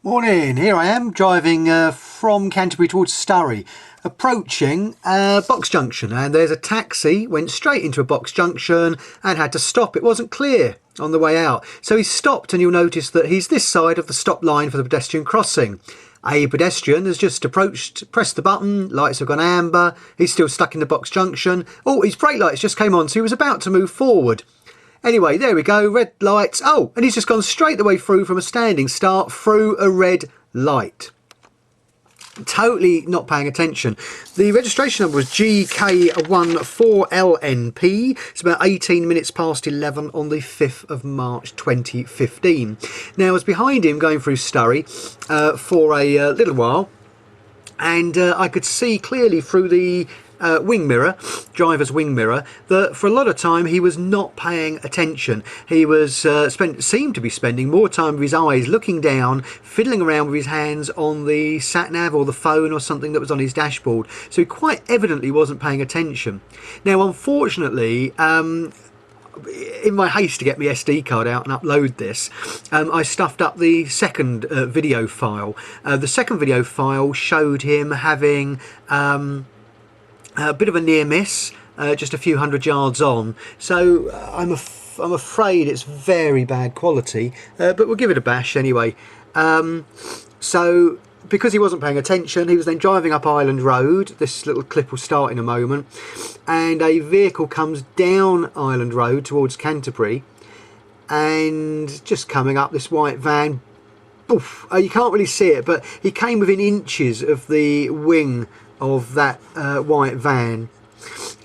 Morning, here I am driving from Canterbury towards Surrey, approaching Box Junction, and there's a taxi, went straight into a box junction and had to stop. It wasn't clear on the way out, so he stopped, and you'll notice that he's this side of the stop line for the pedestrian crossing. A pedestrian has just approached, pressed the button, lights have gone amber, he's still stuck in the box junction. Oh, his brake lights just came on, so he was about to move forward. Anyway, there we go, red lights. Oh, and he's just gone straight the way through from a standing start through a red light. Totally not paying attention. The registration number was GK14 LNP. It's about 18 minutes past 11 on the 5th of March 2015. Now, I was behind him going through Surrey for a little while, and I could see clearly through the wing mirror, driver's wing mirror, that for a lot of time he was not paying attention. He was seemed to be spending more time with his eyes looking down, fiddling around with his hands on the SatNav or the phone or something that was on his dashboard. So he quite evidently wasn't paying attention. Now, unfortunately, in my haste to get my SD card out and upload this, I stuffed up the second video file. The second video file showed him having a bit of a near miss, just a few hundred yards on. So I'm afraid it's very bad quality, but we'll give it a bash anyway. So because he wasn't paying attention, he was then driving up Island Road. This little clip will start in a moment, and a vehicle comes down Island Road towards Canterbury, and just coming up, this white van, oof, you can't really see it, but he came within inches of the wing of that white van,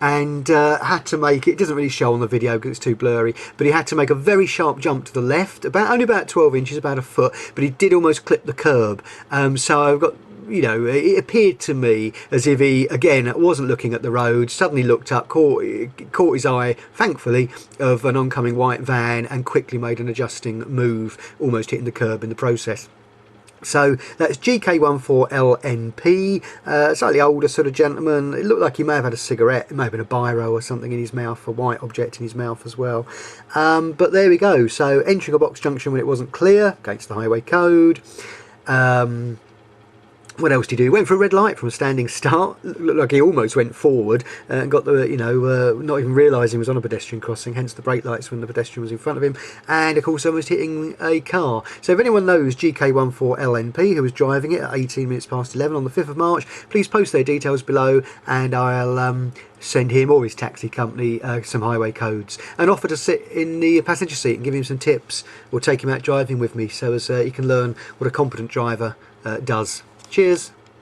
and had to make it doesn't really show on the video because it's too blurry, but he had to make a very sharp jump to the left, only about 12 inches, about a foot, but he did almost clip the curb. So I've got, you know, it appeared to me as if he again wasn't looking at the road, suddenly looked up, caught his eye, thankfully, of an oncoming white van, and quickly made an adjusting move, almost hitting the curb in the process. So that's GK14 LNP, slightly older sort of gentleman. It looked like he may have had a cigarette, it may have been a biro or something in his mouth, a white object in his mouth as well. But there we go, so entering a box junction when it wasn't clear, against the highway code. What else did he do? Went for a red light from a standing start. Looked like he almost went forward and got the, not even realising he was on a pedestrian crossing, hence the brake lights when the pedestrian was in front of him, and of course almost hitting a car. So if anyone knows GK14 LNP who was driving it at 18 minutes past 11 on the 5th of March, please post their details below, and I'll send him or his taxi company some highway codes, and offer to sit in the passenger seat and give him some tips, or take him out driving with me, so as he can learn what a competent driver does. Cheers.